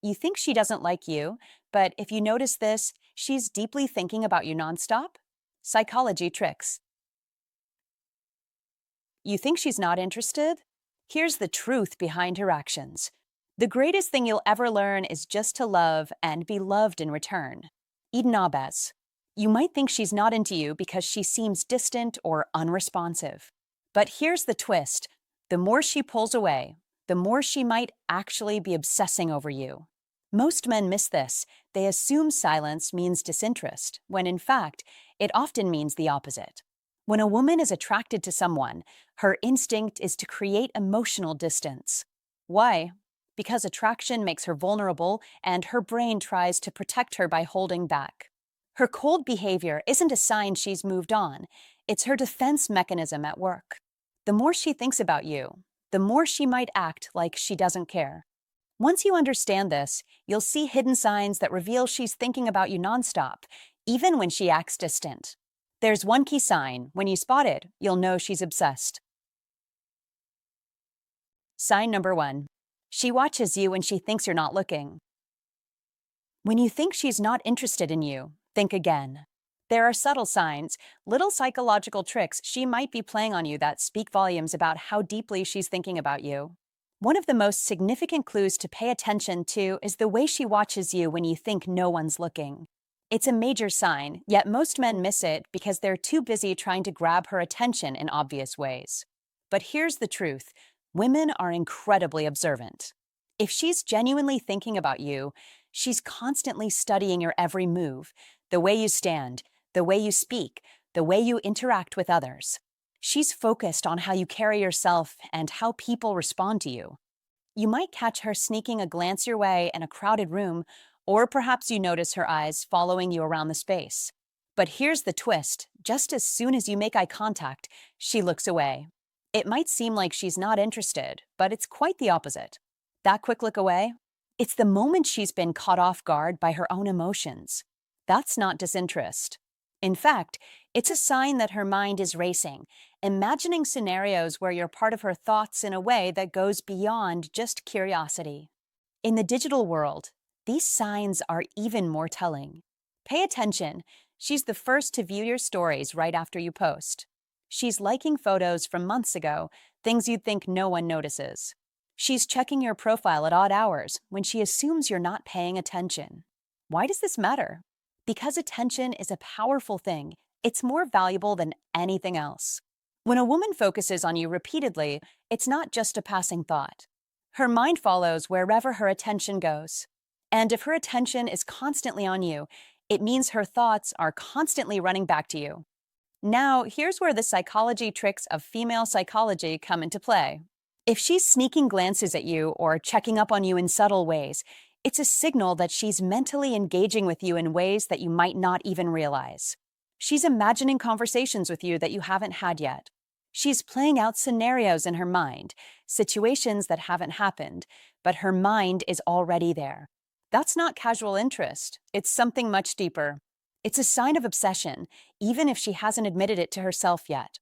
You think she doesn't like you, but if you notice this, she's deeply thinking about you nonstop? Psychology tricks. You think she's not interested? Here's the truth behind her actions. The greatest thing you'll ever learn is just to love and be loved in return. Eden Abes. You might think she's not into you because she seems distant or unresponsive. But here's the twist. The more she pulls away, the more she might actually be obsessing over you. Most men miss this. They assume silence means disinterest, when in fact, it often means the opposite. When a woman is attracted to someone, her instinct is to create emotional distance. Why? Because attraction makes her vulnerable and her brain tries to protect her by holding back. Her cold behavior isn't a sign she's moved on, it's her defense mechanism at work. The more she thinks about you, the more she might act like she doesn't care. Once you understand this, you'll see hidden signs that reveal she's thinking about you nonstop, even when she acts distant. There's one key sign. When you spot it, you'll know she's obsessed. Sign number one. She watches you when she thinks you're not looking. When you think she's not interested in you, think again. There are subtle signs, little psychological tricks she might be playing on you that speak volumes about how deeply she's thinking about you. One of the most significant clues to pay attention to is the way she watches you when you think no one's looking. It's a major sign, yet most men miss it because they're too busy trying to grab her attention in obvious ways. But here's the truth. Women are incredibly observant. If she's genuinely thinking about you, she's constantly studying your every move, the way you stand, the way you speak, the way you interact with others. She's focused on how you carry yourself and how people respond to you. You might catch her sneaking a glance your way in a crowded room, or perhaps you notice her eyes following you around the space. But here's the twist. Just as soon as you make eye contact, she looks away. It might seem like she's not interested, but it's quite the opposite. That quick look away? It's the moment she's been caught off guard by her own emotions. That's not disinterest. In fact, it's a sign that her mind is racing, imagining scenarios where you're part of her thoughts in a way that goes beyond just curiosity. In the digital world, these signs are even more telling. Pay attention. She's the first to view your stories right after you post. She's liking photos from months ago, things you'd think no one notices. She's checking your profile at odd hours when she assumes you're not paying attention. Why does this matter? Because attention is a powerful thing. It's more valuable than anything else. When a woman focuses on you repeatedly, it's not just a passing thought. Her mind follows wherever her attention goes. And if her attention is constantly on you, it means her thoughts are constantly running back to you. Now, here's where the psychology tricks of female psychology come into play. If she's sneaking glances at you or checking up on you in subtle ways, it's a signal that she's mentally engaging with you in ways that you might not even realize. She's imagining conversations with you that you haven't had yet. She's playing out scenarios in her mind, situations that haven't happened, but her mind is already there. That's not casual interest. It's something much deeper. It's a sign of obsession, even if she hasn't admitted it to herself yet.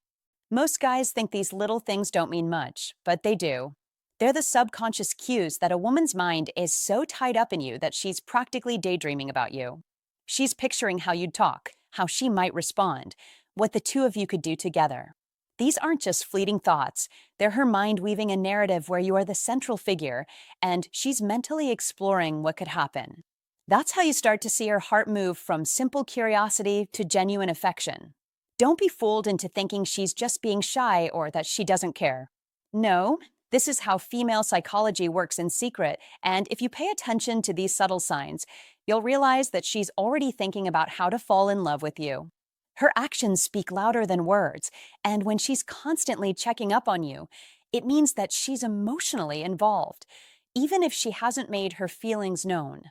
Most guys think these little things don't mean much, but they do. They're the subconscious cues that a woman's mind is so tied up in you that she's practically daydreaming about you. She's picturing how you'd talk, how she might respond, what the two of you could do together. These aren't just fleeting thoughts. They're her mind weaving a narrative where you are the central figure, and she's mentally exploring what could happen. That's how you start to see her heart move from simple curiosity to genuine affection. Don't be fooled into thinking she's just being shy or that she doesn't care. No, this is how female psychology works in secret, and if you pay attention to these subtle signs, you'll realize that she's already thinking about how to fall in love with you. Her actions speak louder than words, and when she's constantly checking up on you, it means that she's emotionally involved, even if she hasn't made her feelings known.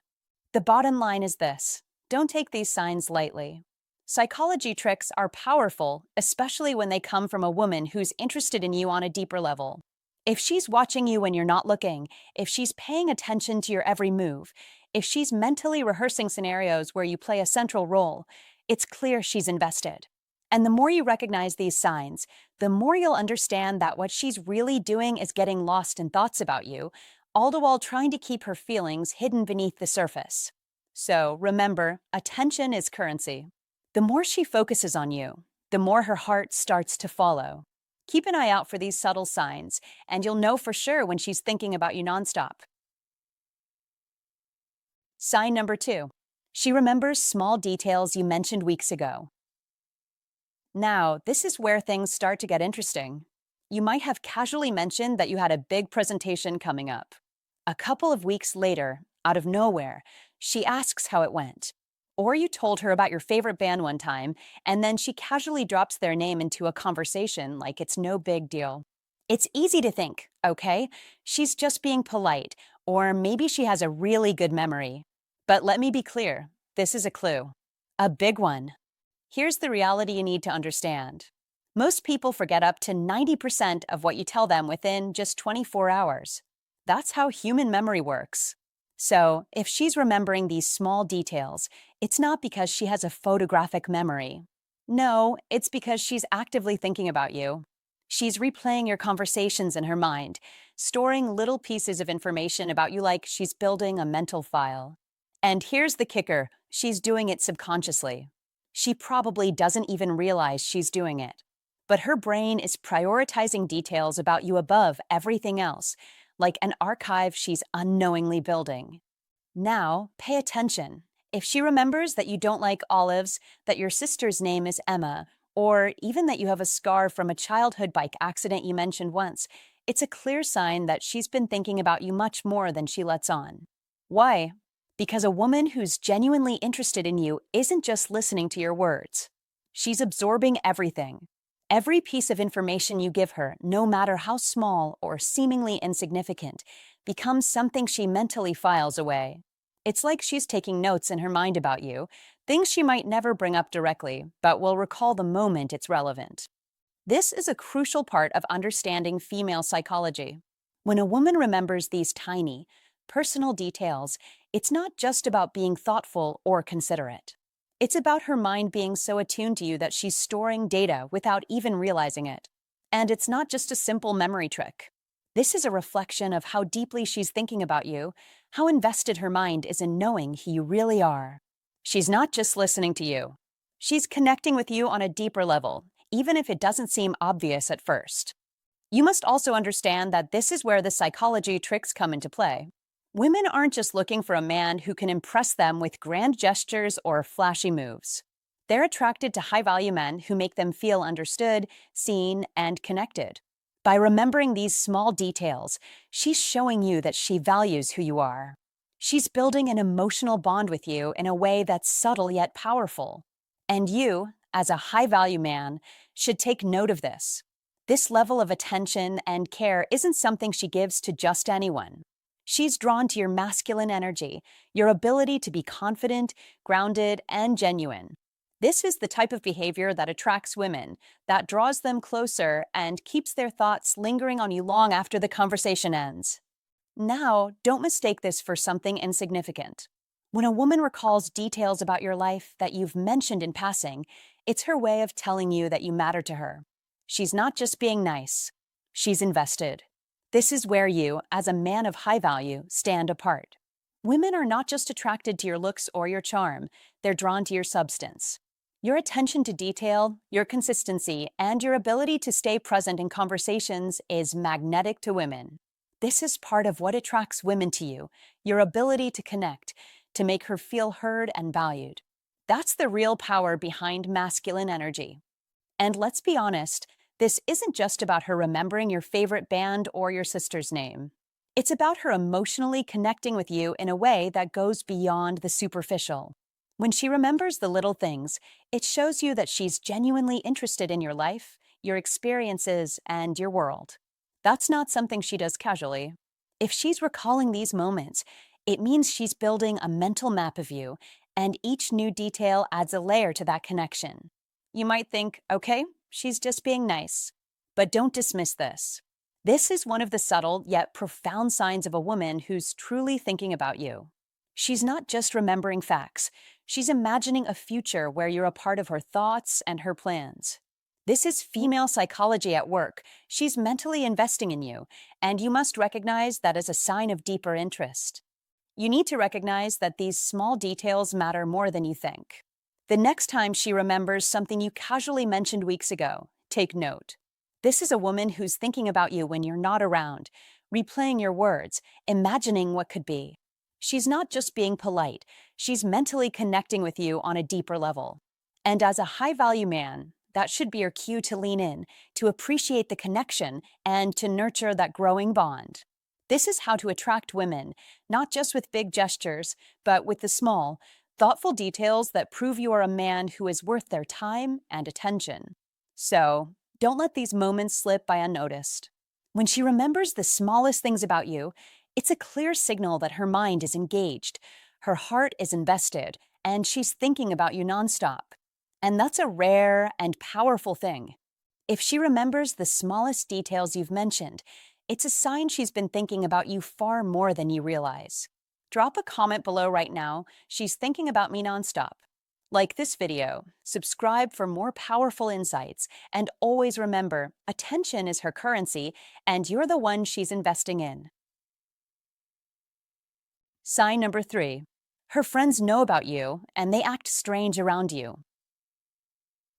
The bottom line is this: don't take these signs lightly. Psychology tricks are powerful, especially when they come from a woman who's interested in you on a deeper level. If she's watching you when you're not looking, if she's paying attention to your every move, if she's mentally rehearsing scenarios where you play a central role, it's clear she's invested. And the more you recognize these signs, the more you'll understand that what she's really doing is getting lost in thoughts about you, all the while trying to keep her feelings hidden beneath the surface. So remember, attention is currency. The more she focuses on you, the more her heart starts to follow. Keep an eye out for these subtle signs, and you'll know for sure when she's thinking about you nonstop. Sign number 2. She remembers small details you mentioned weeks ago. Now, this is where things start to get interesting. You might have casually mentioned that you had a big presentation coming up. A couple of weeks later, out of nowhere, she asks how it went. Or you told her about your favorite band one time, and then she casually drops their name into a conversation like it's no big deal. It's easy to think, okay, she's just being polite, or maybe she has a really good memory. But let me be clear, this is a clue. A big one. Here's the reality you need to understand. Most people forget up to 90% of what you tell them within just 24 hours. That's how human memory works. So, if she's remembering these small details, it's not because she has a photographic memory. No, it's because she's actively thinking about you. She's replaying your conversations in her mind, storing little pieces of information about you like she's building a mental file. And here's the kicker, she's doing it subconsciously. She probably doesn't even realize she's doing it. But her brain is prioritizing details about you above everything else, like an archive she's unknowingly building. Now, pay attention. If she remembers that you don't like olives, that your sister's name is Emma, or even that you have a scar from a childhood bike accident you mentioned once, it's a clear sign that she's been thinking about you much more than she lets on. Why? Because a woman who's genuinely interested in you isn't just listening to your words. She's absorbing everything. Every piece of information you give her, no matter how small or seemingly insignificant, becomes something she mentally files away. It's like she's taking notes in her mind about you, things she might never bring up directly, but will recall the moment it's relevant. This is a crucial part of understanding female psychology. When a woman remembers these tiny, personal details, it's not just about being thoughtful or considerate. It's about her mind being so attuned to you that she's storing data without even realizing it. And it's not just a simple memory trick. This is a reflection of how deeply she's thinking about you, how invested her mind is in knowing who you really are. She's not just listening to you. She's connecting with you on a deeper level, even if it doesn't seem obvious at first. You must also understand that this is where the psychology tricks come into play. Women aren't just looking for a man who can impress them with grand gestures or flashy moves. They're attracted to high-value men who make them feel understood, seen, and connected. By remembering these small details, she's showing you that she values who you are. She's building an emotional bond with you in a way that's subtle yet powerful. And you, as a high-value man, should take note of this. This level of attention and care isn't something she gives to just anyone. She's drawn to your masculine energy, your ability to be confident, grounded, and genuine. This is the type of behavior that attracts women, that draws them closer and keeps their thoughts lingering on you long after the conversation ends. Now, don't mistake this for something insignificant. When a woman recalls details about your life that you've mentioned in passing, it's her way of telling you that you matter to her. She's not just being nice. She's invested. This is where you, as a man of high value, stand apart. Women are not just attracted to your looks or your charm, they're drawn to your substance. Your attention to detail, your consistency, and your ability to stay present in conversations is magnetic to women. This is part of what attracts women to you, your ability to connect, to make her feel heard and valued. That's the real power behind masculine energy. And let's be honest, this isn't just about her remembering your favorite band or your sister's name. It's about her emotionally connecting with you in a way that goes beyond the superficial. When she remembers the little things, it shows you that she's genuinely interested in your life, your experiences, and your world. That's not something she does casually. If she's recalling these moments, it means she's building a mental map of you, and each new detail adds a layer to that connection. You might think, okay, she's just being nice. But don't dismiss this. This is one of the subtle yet profound signs of a woman who's truly thinking about you. She's not just remembering facts, she's imagining a future where you're a part of her thoughts and her plans. This is female psychology at work. She's mentally investing in you, and you must recognize that as a sign of deeper interest. You need to recognize that these small details matter more than you think. The next time she remembers something you casually mentioned weeks ago, take note. This is a woman who's thinking about you when you're not around, replaying your words, imagining what could be. She's not just being polite, she's mentally connecting with you on a deeper level. And as a high value man, that should be your cue to lean in, to appreciate the connection, and to nurture that growing bond. This is how to attract women, not just with big gestures, but with the small, thoughtful details that prove you are a man who is worth their time and attention. So, don't let these moments slip by unnoticed. When she remembers the smallest things about you, it's a clear signal that her mind is engaged, her heart is invested, and she's thinking about you nonstop. And that's a rare and powerful thing. If she remembers the smallest details you've mentioned, it's a sign she's been thinking about you far more than you realize. Drop a comment below right now. She's thinking about me nonstop. Like this video, subscribe for more powerful insights, and always remember, attention is her currency, and you're the one she's investing in. Sign number 3. Her friends know about you, and they act strange around you.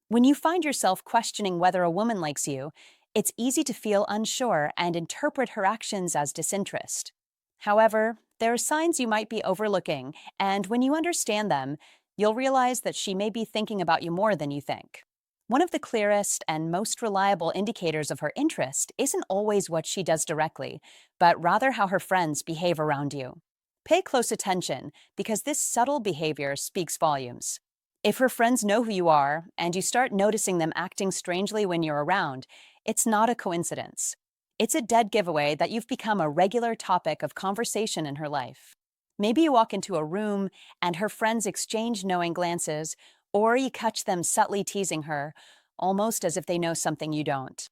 When you find yourself questioning whether a woman likes you, it's easy to feel unsure and interpret her actions as disinterest. However, there are signs you might be overlooking, and when you understand them, you'll realize that she may be thinking about you more than you think. One of the clearest and most reliable indicators of her interest isn't always what she does directly, but rather how her friends behave around you. Pay close attention, because this subtle behavior speaks volumes. If her friends know who you are, and you start noticing them acting strangely when you're around, it's not a coincidence. It's a dead giveaway that you've become a regular topic of conversation in her life. Maybe you walk into a room and her friends exchange knowing glances, or you catch them subtly teasing her, almost as if they know something you don't.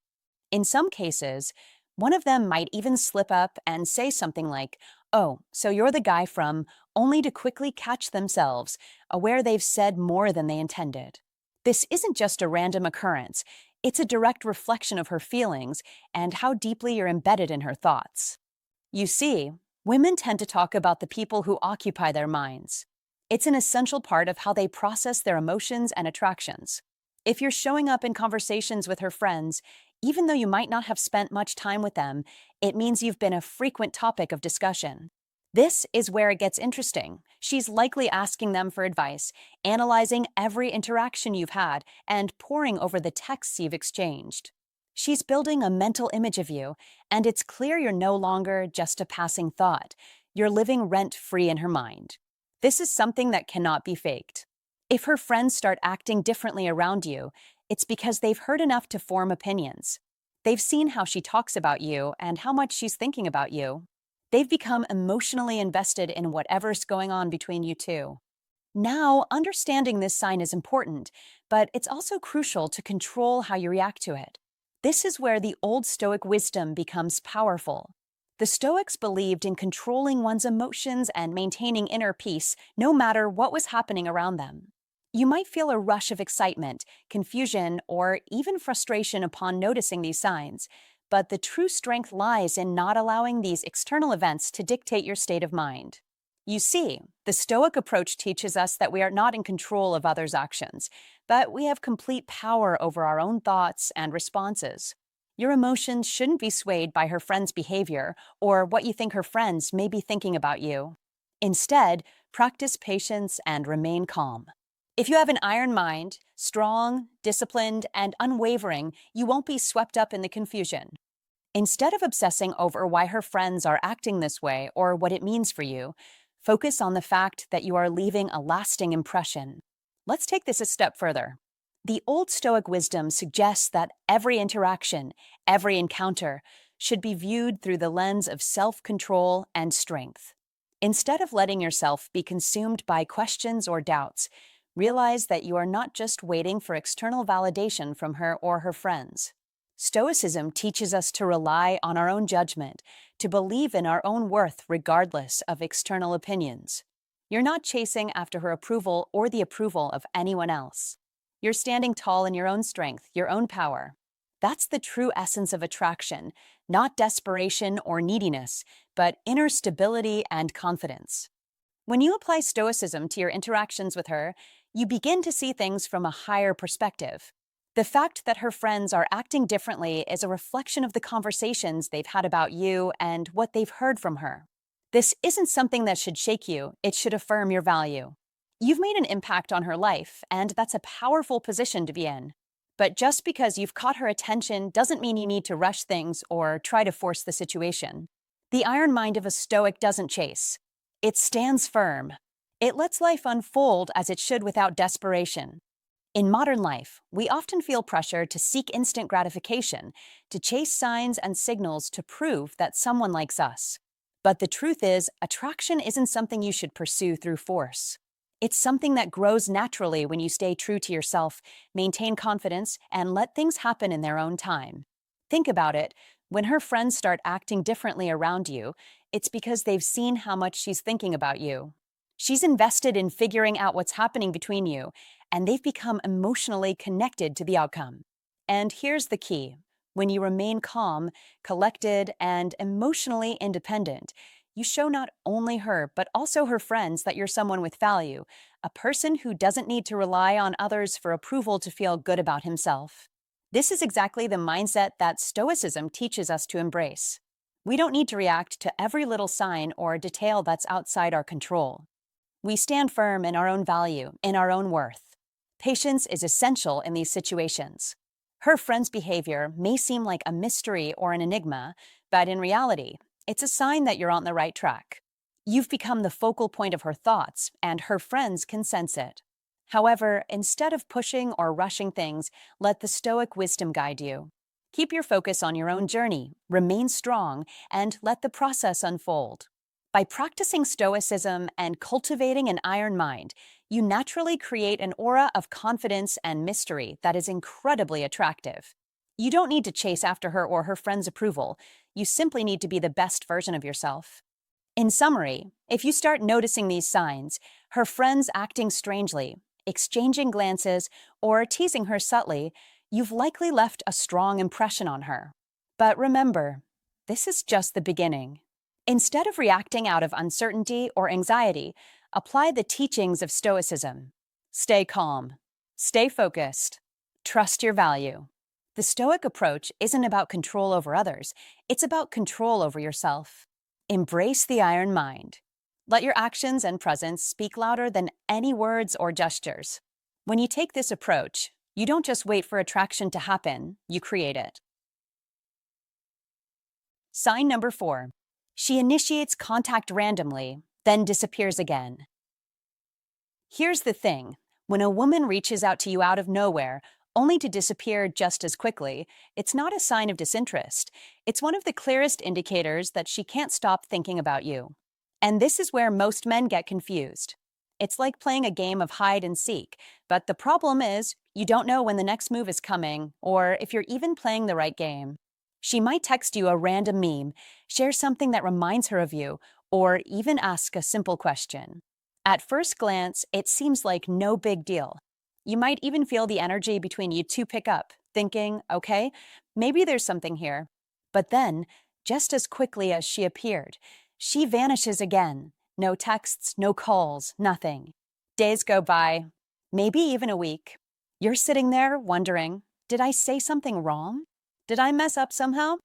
In some cases, one of them might even slip up and say something like, "Oh, so you're the guy from," only to quickly catch themselves, aware they've said more than they intended. This isn't just a random occurrence, it's a direct reflection of her feelings and how deeply you're embedded in her thoughts. You see, women tend to talk about the people who occupy their minds. It's an essential part of how they process their emotions and attractions. If you're showing up in conversations with her friends, even though you might not have spent much time with them, it means you've been a frequent topic of discussion. This is where it gets interesting. She's likely asking them for advice, analyzing every interaction you've had, and poring over the texts you've exchanged. She's building a mental image of you, and it's clear you're no longer just a passing thought. You're living rent-free in her mind. This is something that cannot be faked. If her friends start acting differently around you, it's because they've heard enough to form opinions. They've seen how she talks about you and how much she's thinking about you. They've become emotionally invested in whatever's going on between you two. Now, understanding this sign is important, but it's also crucial to control how you react to it. This is where the Old Stoic wisdom becomes powerful. The Stoics believed in controlling one's emotions and maintaining inner peace, no matter what was happening around them. You might feel a rush of excitement, confusion, or even frustration upon noticing these signs, but the true strength lies in not allowing these external events to dictate your state of mind. You see, the Stoic approach teaches us that we are not in control of others' actions, but we have complete power over our own thoughts and responses. Your emotions shouldn't be swayed by her friend's behavior or what you think her friends may be thinking about you. Instead, practice patience and remain calm. If you have an iron mind, strong, disciplined, and unwavering, you won't be swept up in the confusion. Instead of obsessing over why her friends are acting this way or what it means for you, focus on the fact that you are leaving a lasting impression. Let's take this a step further. The Old Stoic wisdom suggests that every interaction, every encounter, should be viewed through the lens of self-control and strength. Instead of letting yourself be consumed by questions or doubts, realize that you are not just waiting for external validation from her or her friends. Stoicism teaches us to rely on our own judgment, to believe in our own worth regardless of external opinions. You're not chasing after her approval or the approval of anyone else. You're standing tall in your own strength, your own power. That's the true essence of attraction, not desperation or neediness, but inner stability and confidence. When you apply Stoicism to your interactions with her, you begin to see things from a higher perspective. The fact that her friends are acting differently is a reflection of the conversations they've had about you and what they've heard from her. This isn't something that should shake you, it should affirm your value. You've made an impact on her life, and that's a powerful position to be in. But just because you've caught her attention doesn't mean you need to rush things or try to force the situation. The iron mind of a Stoic doesn't chase. It stands firm. It lets life unfold as it should without desperation. In modern life, we often feel pressure to seek instant gratification, to chase signs and signals to prove that someone likes us. But the truth is, attraction isn't something you should pursue through force. It's something that grows naturally when you stay true to yourself, maintain confidence, and let things happen in their own time. Think about it. When her friends start acting differently around you, it's because they've seen how much she's thinking about you. She's invested in figuring out what's happening between you, and they've become emotionally connected to the outcome. And here's the key. When you remain calm, collected, and emotionally independent, you show not only her, but also her friends that you're someone with value, a person who doesn't need to rely on others for approval to feel good about himself. This is exactly the mindset that Stoicism teaches us to embrace. We don't need to react to every little sign or detail that's outside our control. We stand firm in our own value, in our own worth. Patience is essential in these situations. Her friend's behavior may seem like a mystery or an enigma, but in reality, it's a sign that you're on the right track. You've become the focal point of her thoughts, and her friends can sense it. However, instead of pushing or rushing things, let the Stoic wisdom guide you. Keep your focus on your own journey, remain strong, and let the process unfold. By practicing Stoicism and cultivating an iron mind, you naturally create an aura of confidence and mystery that is incredibly attractive. You don't need to chase after her or her friends' approval. You simply need to be the best version of yourself. In summary, if you start noticing these signs, her friends acting strangely, exchanging glances, or teasing her subtly, you've likely left a strong impression on her. But remember, this is just the beginning. Instead of reacting out of uncertainty or anxiety, apply the teachings of Stoicism. Stay calm. Stay focused. Trust your value. The Stoic approach isn't about control over others, it's about control over yourself. Embrace the iron mind. Let your actions and presence speak louder than any words or gestures. When you take this approach, you don't just wait for attraction to happen, you create it. Sign number 4. She initiates contact randomly, then disappears again. Here's the thing. When a woman reaches out to you out of nowhere, only to disappear just as quickly, it's not a sign of disinterest. It's one of the clearest indicators that she can't stop thinking about you. And this is where most men get confused. It's like playing a game of hide and seek, but the problem is you don't know when the next move is coming or if you're even playing the right game. She might text you a random meme, share something that reminds her of you, or even ask a simple question. At first glance, it seems like no big deal. You might even feel the energy between you two pick up, thinking, okay, maybe there's something here. But then, just as quickly as she appeared, she vanishes again. No texts, no calls, nothing. Days go by, maybe even a week. You're sitting there wondering, did I say something wrong? Did I mess up somehow?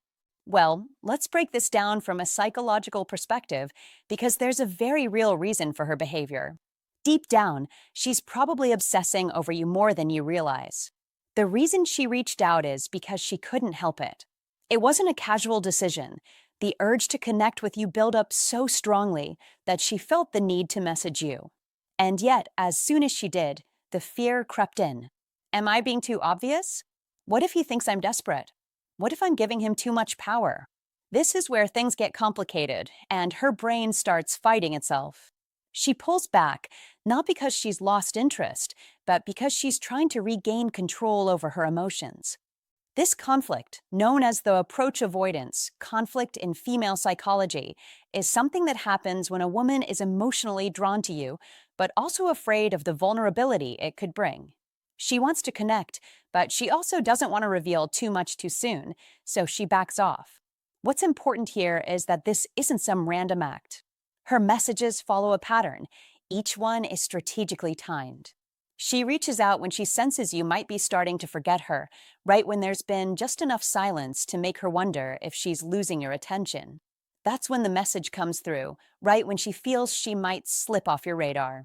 Well, let's break this down from a psychological perspective because there's a very real reason for her behavior. Deep down, she's probably obsessing over you more than you realize. The reason she reached out is because she couldn't help it. It wasn't a casual decision. The urge to connect with you built up so strongly that she felt the need to message you. And yet, as soon as she did, the fear crept in. Am I being too obvious? What if he thinks I'm desperate? What if I'm giving him too much power? This is where things get complicated, and her brain starts fighting itself. She pulls back, not because she's lost interest, but because she's trying to regain control over her emotions. This conflict, known as the approach avoidance, conflict in female psychology, is something that happens when a woman is emotionally drawn to you, but also afraid of the vulnerability it could bring. She wants to connect, but she also doesn't want to reveal too much too soon, so she backs off. What's important here is that this isn't some random act. Her messages follow a pattern. Each one is strategically timed. She reaches out when she senses you might be starting to forget her, right when there's been just enough silence to make her wonder if she's losing your attention. That's when the message comes through, right when she feels she might slip off your radar.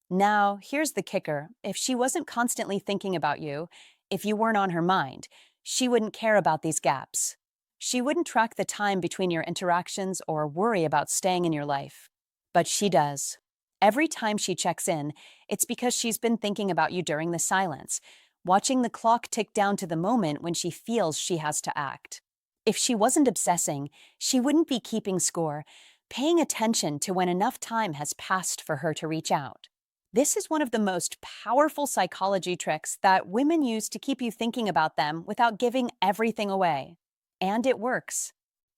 Now, here's the kicker. If she wasn't constantly thinking about you, if you weren't on her mind, she wouldn't care about these gaps. She wouldn't track the time between your interactions or worry about staying in your life. But she does. Every time she checks in, it's because she's been thinking about you during the silence, watching the clock tick down to the moment when she feels she has to act. If she wasn't obsessing, she wouldn't be keeping score, paying attention to when enough time has passed for her to reach out. This is one of the most powerful psychology tricks that women use to keep you thinking about them without giving everything away. And it works.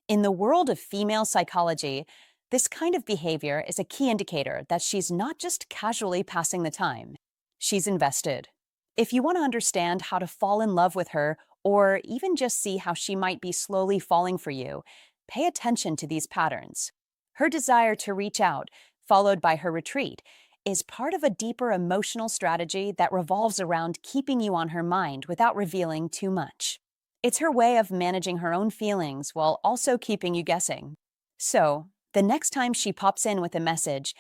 In the world of female psychology, this kind of behavior is a key indicator that she's not just casually passing the time. She's invested. If you want to understand how to fall in love with her, or even just see how she might be slowly falling for you, pay attention to these patterns. Her desire to reach out, followed by her retreat, is part of a deeper emotional strategy that revolves around keeping you on her mind without revealing too much. It's her way of managing her own feelings while also keeping you guessing. So, the next time she pops in with a message,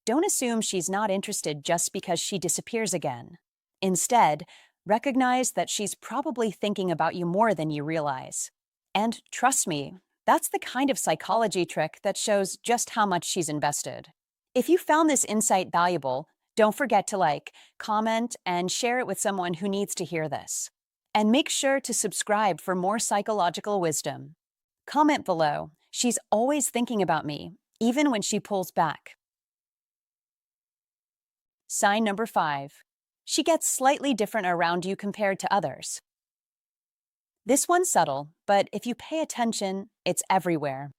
don't assume she's not interested just because she disappears again. Instead, recognize that she's probably thinking about you more than you realize. And trust me, that's the kind of psychology trick that shows just how much she's invested. If you found this insight valuable, don't forget to like, comment, and share it with someone who needs to hear this. And make sure to subscribe for more psychological wisdom. Comment below. She's always thinking about me, even when she pulls back. Sign number 5. She gets slightly different around you compared to others. This one's subtle, but if you pay attention, it's everywhere.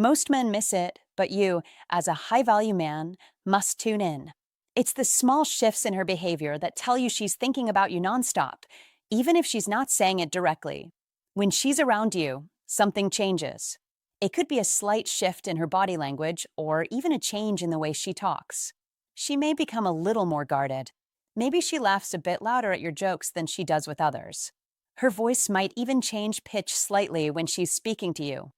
Most men miss it, but you, as a high-value man, must tune in. It's the small shifts in her behavior that tell you she's thinking about you nonstop, even if she's not saying it directly. When she's around you, something changes. It could be a slight shift in her body language or even a change in the way she talks. She may become a little more guarded. Maybe she laughs a bit louder at your jokes than she does with others. Her voice might even change pitch slightly when she's speaking to you.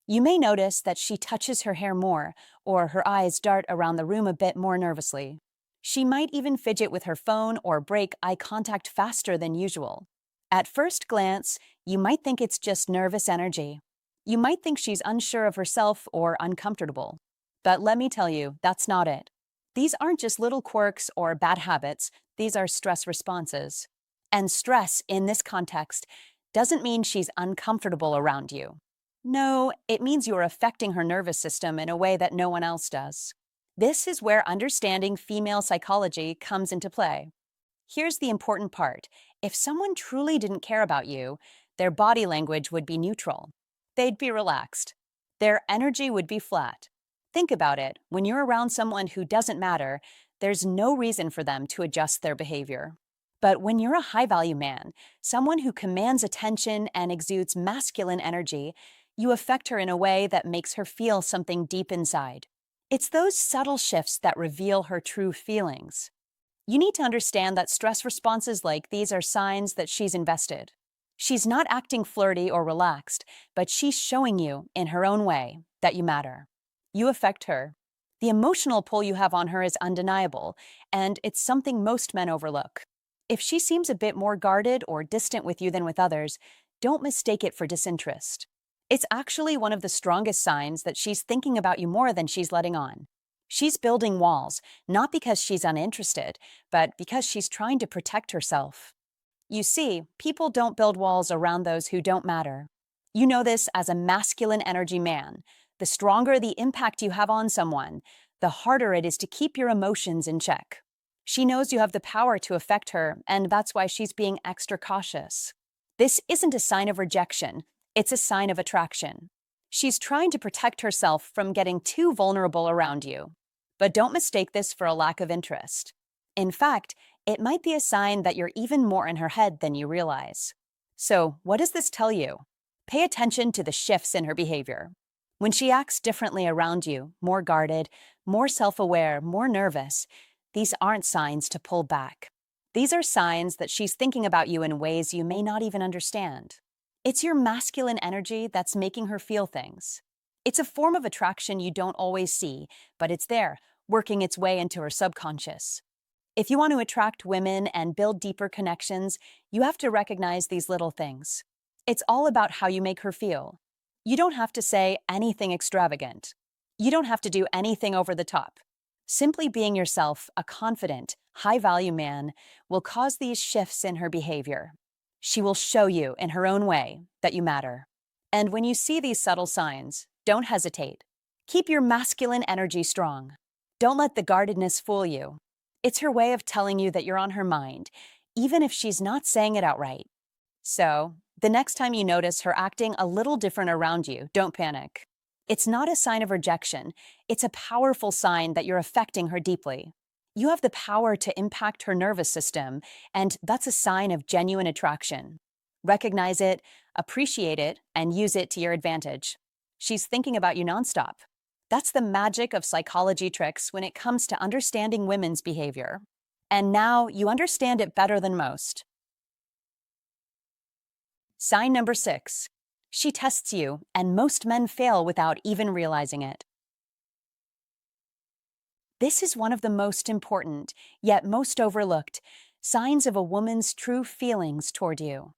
You may notice that she touches her hair more, or her eyes dart around the room a bit more nervously. She might even fidget with her phone or break eye contact faster than usual. At first glance, you might think it's just nervous energy. You might think she's unsure of herself or uncomfortable. But let me tell you, that's not it. These aren't just little quirks or bad habits, these are stress responses. And stress, in this context, doesn't mean she's uncomfortable around you. No, it means you're affecting her nervous system in a way that no one else does. This is where understanding female psychology comes into play. Here's the important part. If someone truly didn't care about you, their body language would be neutral. They'd be relaxed. Their energy would be flat. Think about it. When you're around someone who doesn't matter, there's no reason for them to adjust their behavior. But when you're a high-value man, someone who commands attention and exudes masculine energy, you affect her in a way that makes her feel something deep inside. It's those subtle shifts that reveal her true feelings. You need to understand that stress responses like these are signs that she's invested. She's not acting flirty or relaxed, but she's showing you, in her own way, that you matter. You affect her. The emotional pull you have on her is undeniable, and it's something most men overlook. If she seems a bit more guarded or distant with you than with others, don't mistake it for disinterest. It's actually one of the strongest signs that she's thinking about you more than she's letting on. She's building walls, not because she's uninterested, but because she's trying to protect herself. You see, people don't build walls around those who don't matter. You know this as a masculine energy man. The stronger the impact you have on someone, the harder it is to keep your emotions in check. She knows you have the power to affect her, and that's why she's being extra cautious. This isn't a sign of rejection, it's a sign of attraction. She's trying to protect herself from getting too vulnerable around you. But don't mistake this for a lack of interest. In fact, it might be a sign that you're even more in her head than you realize. So, what does this tell you? Pay attention to the shifts in her behavior. When she acts differently around you, more guarded, more self aware, more nervous, these aren't signs to pull back. These are signs that she's thinking about you in ways you may not even understand. It's your masculine energy that's making her feel things. It's a form of attraction you don't always see, but it's there, working its way into her subconscious. If you want to attract women and build deeper connections, you have to recognize these little things. It's all about how you make her feel. You don't have to say anything extravagant. You don't have to do anything over the top. Simply being yourself, a confident, high-value man, will cause these shifts in her behavior. She will show you, in her own way, that you matter. And when you see these subtle signs, don't hesitate. Keep your masculine energy strong. Don't let the guardedness fool you. It's her way of telling you that you're on her mind, even if she's not saying it outright. So, the next time you notice her acting a little different around you, don't panic. It's not a sign of rejection. It's a powerful sign that you're affecting her deeply. You have the power to impact her nervous system, and that's a sign of genuine attraction. Recognize it, appreciate it, and use it to your advantage. She's thinking about you nonstop. That's the magic of psychology tricks when it comes to understanding women's behavior. And now you understand it better than most. Sign number 6. She tests you, and most men fail without even realizing it. This is one of the most important, yet most overlooked, signs of a woman's true feelings toward you.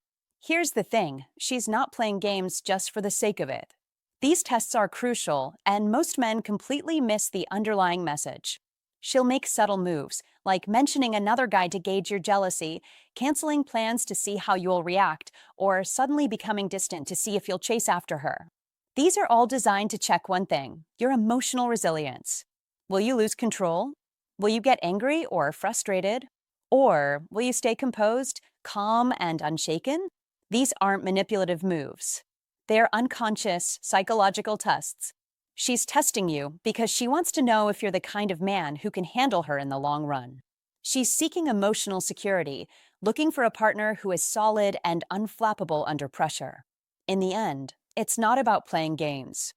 Here's the thing, she's not playing games just for the sake of it. These tests are crucial, and most men completely miss the underlying message. She'll make subtle moves, like mentioning another guy to gauge your jealousy, canceling plans to see how you'll react, or suddenly becoming distant to see if you'll chase after her. These are all designed to check one thing, your emotional resilience. Will you lose control? Will you get angry or frustrated? Or will you stay composed, calm, and unshaken? These aren't manipulative moves. They are unconscious, psychological tests. She's testing you because she wants to know if you're the kind of man who can handle her in the long run. She's seeking emotional security, looking for a partner who is solid and unflappable under pressure. In the end, it's not about playing games.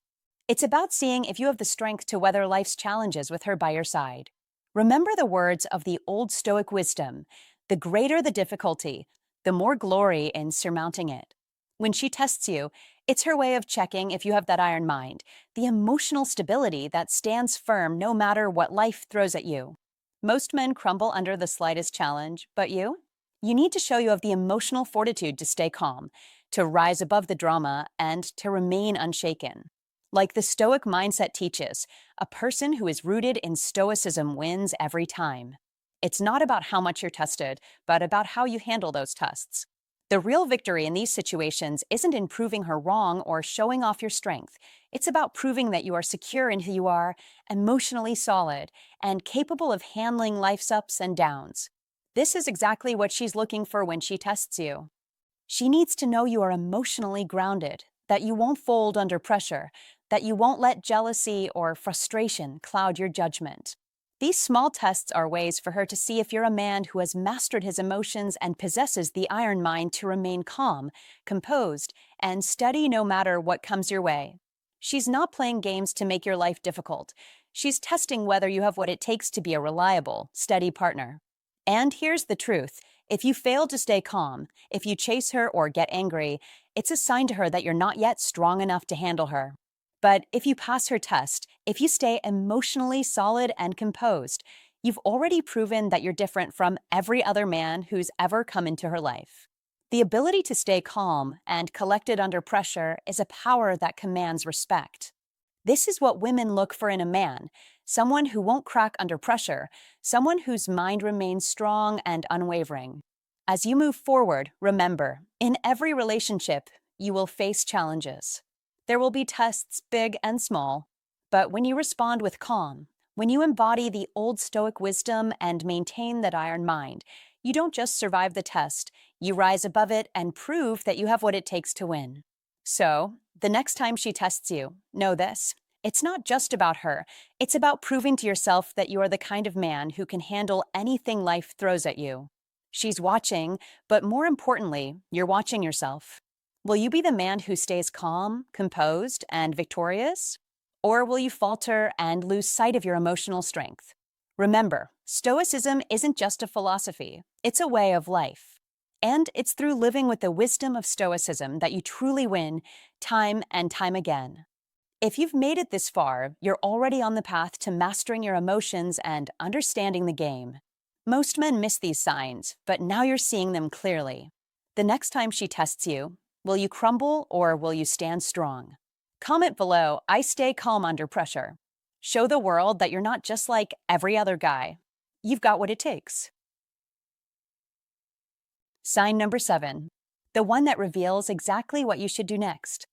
It's about seeing if you have the strength to weather life's challenges with her by your side. Remember the words of the Old Stoic wisdom: the greater the difficulty, the more glory in surmounting it. When she tests you, it's her way of checking if you have that iron mind, the emotional stability that stands firm no matter what life throws at you. Most men crumble under the slightest challenge, but you? You need to show you have the emotional fortitude to stay calm, to rise above the drama, and to remain unshaken. Like the Stoic mindset teaches, a person who is rooted in Stoicism wins every time. It's not about how much you're tested, but about how you handle those tests. The real victory in these situations isn't in proving her wrong or showing off your strength. It's about proving that you are secure in who you are, emotionally solid, and capable of handling life's ups and downs. This is exactly what she's looking for when she tests you. She needs to know you are emotionally grounded, that you won't fold under pressure, that you won't let jealousy or frustration cloud your judgment. These small tests are ways for her to see if you're a man who has mastered his emotions and possesses the iron mind to remain calm, composed, and steady no matter what comes your way. She's not playing games to make your life difficult. She's testing whether you have what it takes to be a reliable, steady partner. And here's the truth. If you fail to stay calm, if you chase her or get angry, it's a sign to her that you're not yet strong enough to handle her. But if you pass her test, if you stay emotionally solid and composed, you've already proven that you're different from every other man who's ever come into her life. The ability to stay calm and collected under pressure is a power that commands respect. This is what women look for in a man, someone who won't crack under pressure, someone whose mind remains strong and unwavering. As you move forward, remember, in every relationship, you will face challenges. There will be tests, big and small, but when you respond with calm, when you embody the old Stoic wisdom and maintain that iron mind, you don't just survive the test, you rise above it and prove that you have what it takes to win. So, the next time she tests you, know this: It's not just about her. It's about proving to yourself that you are the kind of man who can handle anything life throws at you. She's watching, but more importantly, you're watching yourself. Will you be the man who stays calm, composed, and victorious? Or will you falter and lose sight of your emotional strength? Remember, Stoicism isn't just a philosophy, it's a way of life. And it's through living with the wisdom of Stoicism that you truly win time and time again. If you've made it this far, you're already on the path to mastering your emotions and understanding the game. Most men miss these signs, but now you're seeing them clearly. The next time she tests you, will you crumble or will you stand strong? Comment below, I stay calm under pressure. Show the world that you're not just like every other guy. You've got what it takes. Sign number 7. The one that reveals exactly what you should do next.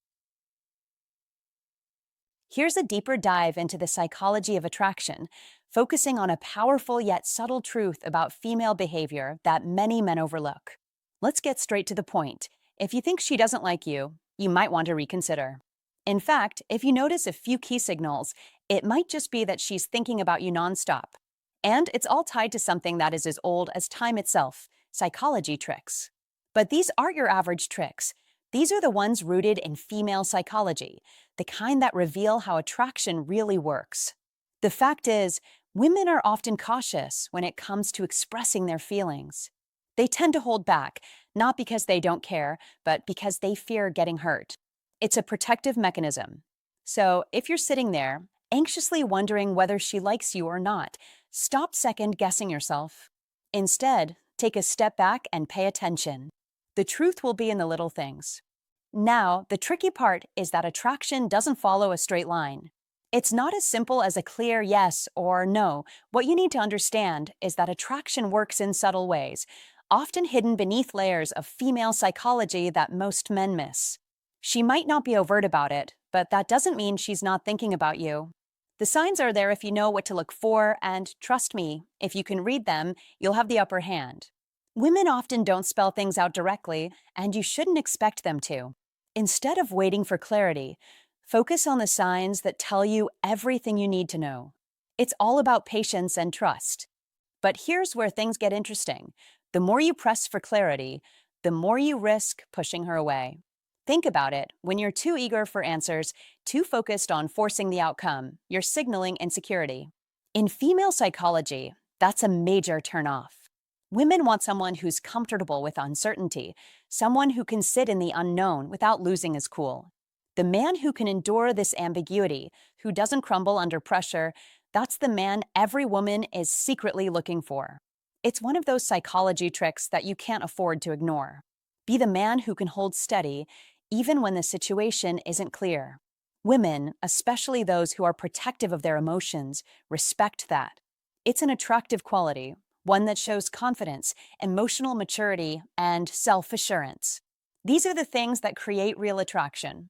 Here's a deeper dive into the psychology of attraction, focusing on a powerful yet subtle truth about female behavior that many men overlook. Let's get straight to the point. If you think she doesn't like you, you might want to reconsider. In fact, if you notice a few key signals, it might just be that she's thinking about you nonstop. And it's all tied to something that is as old as time itself, psychology tricks. But these aren't your average tricks. These are the ones rooted in female psychology, the kind that reveal how attraction really works. The fact is, women are often cautious when it comes to expressing their feelings. They tend to hold back, not because they don't care, but because they fear getting hurt. It's a protective mechanism. So, if you're sitting there, anxiously wondering whether she likes you or not, stop second-guessing yourself. Instead, take a step back and pay attention. The truth will be in the little things. Now, the tricky part is that attraction doesn't follow a straight line. It's not as simple as a clear yes or no. What you need to understand is that attraction works in subtle ways, often hidden beneath layers of female psychology that most men miss. She might not be overt about it, but that doesn't mean she's not thinking about you. The signs are there if you know what to look for, and trust me, if you can read them, you'll have the upper hand. Women often don't spell things out directly, and you shouldn't expect them to. Instead of waiting for clarity, focus on the signs that tell you everything you need to know. It's all about patience and trust. But here's where things get interesting. The more you press for clarity, the more you risk pushing her away. Think about it. When you're too eager for answers, too focused on forcing the outcome, you're signaling insecurity. In female psychology, that's a major turnoff. Women want someone who's comfortable with uncertainty, someone who can sit in the unknown without losing his cool. The man who can endure this ambiguity, who doesn't crumble under pressure, that's the man every woman is secretly looking for. It's one of those psychology tricks that you can't afford to ignore. Be the man who can hold steady, even when the situation isn't clear. Women, especially those who are protective of their emotions, respect that. It's an attractive quality, one that shows confidence, emotional maturity, and self-assurance. These are the things that create real attraction.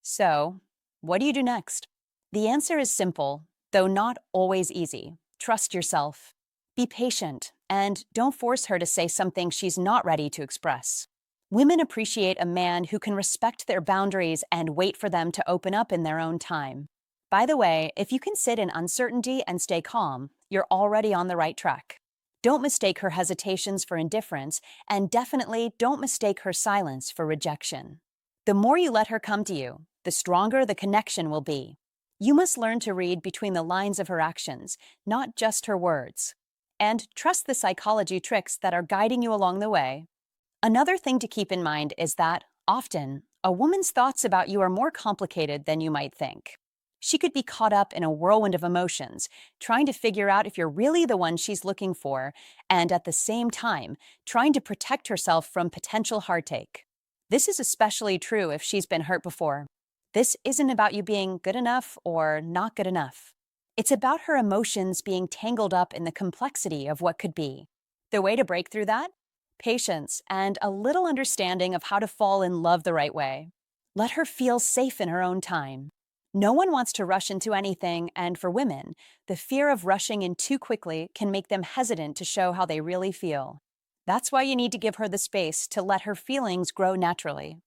So, what do you do next? The answer is simple, though not always easy. Trust yourself. Be patient, and don't force her to say something she's not ready to express. Women appreciate a man who can respect their boundaries and wait for them to open up in their own time. By the way, if you can sit in uncertainty and stay calm, you're already on the right track. Don't mistake her hesitations for indifference, and definitely don't mistake her silence for rejection. The more you let her come to you, the stronger the connection will be. You must learn to read between the lines of her actions, not just her words. And trust the psychology tricks that are guiding you along the way. Another thing to keep in mind is that, often, a woman's thoughts about you are more complicated than you might think. She could be caught up in a whirlwind of emotions, trying to figure out if you're really the one she's looking for, and at the same time, trying to protect herself from potential heartache. This is especially true if she's been hurt before. This isn't about you being good enough or not good enough. It's about her emotions being tangled up in the complexity of what could be. The way to break through that? Patience and a little understanding of how to fall in love the right way. Let her feel safe in her own time. No one wants to rush into anything, and for women, the fear of rushing in too quickly can make them hesitant to show how they really feel. That's why you need to give her the space to let her feelings grow naturally.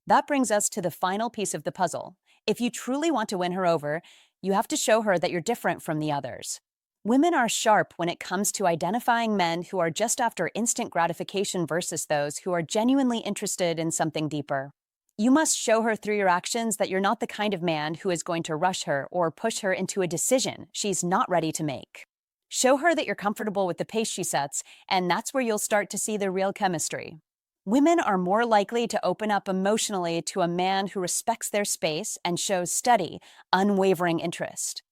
That brings us to the final piece of the puzzle. If you truly want to win her over, You have to show her that you're different from the others. Women are sharp when it comes to identifying men who are just after instant gratification versus those who are genuinely interested in something deeper. You must show her through your actions that you're not the kind of man who is going to rush her or push her into a decision she's not ready to make. Show her that you're comfortable with the pace she sets, and that's where you'll start to see the real chemistry. Women are more likely to open up emotionally to a man who respects their space and shows steady, unwavering interest.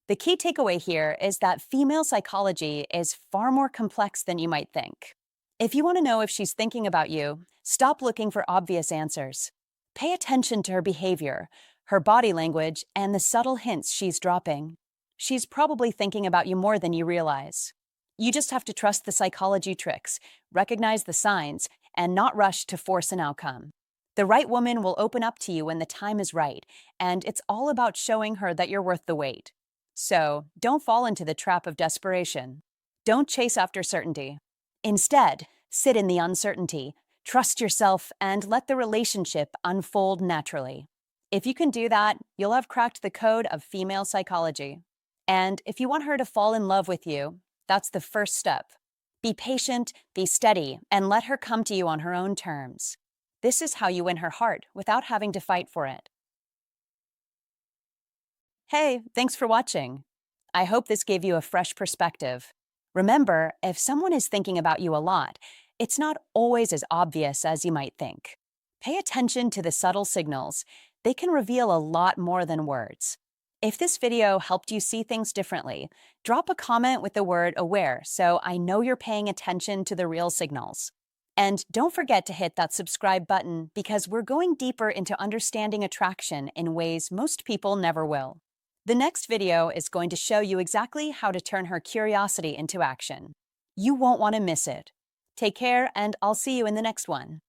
The key takeaway here is that female psychology is far more complex than you might think. If you want to know if she's thinking about you, stop looking for obvious answers. Pay attention to her behavior, her body language, and the subtle hints she's dropping. She's probably thinking about you more than you realize. You just have to trust the psychology tricks, recognize the signs, and not rush to force an outcome. The right woman will open up to you when the time is right, and it's all about showing her that you're worth the wait. So, don't fall into the trap of desperation. Don't chase after certainty. Instead, sit in the uncertainty, trust yourself, and let the relationship unfold naturally. If you can do that, you'll have cracked the code of female psychology. And if you want her to fall in love with you, that's the first step. Be patient, be steady, and let her come to you on her own terms. This is how you win her heart without having to fight for it. Hey, thanks for watching. I hope this gave you a fresh perspective. Remember, if someone is thinking about you a lot, it's not always as obvious as you might think. Pay attention to the subtle signals. They can reveal a lot more than words. If this video helped you see things differently, drop a comment with the word aware so I know you're paying attention to the real signals. And don't forget to hit that subscribe button because we're going deeper into understanding attraction in ways most people never will. The next video is going to show you exactly how to turn her curiosity into action. You won't want to miss it. Take care, and I'll see you in the next one.